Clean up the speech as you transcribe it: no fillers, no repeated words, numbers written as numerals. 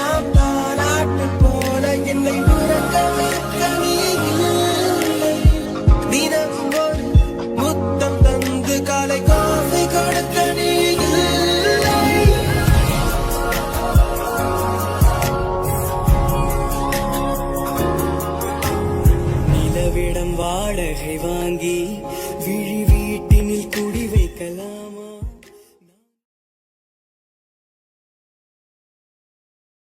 எல்லாம் தாலாட்டு போல என்னை உறங்க வைக்க நீ இல்லை. தினம் ஒரு முத்தம் தந்து காலை காஃபி கொடுக்க நீ இல்லை. நிலவிடம் வாடகை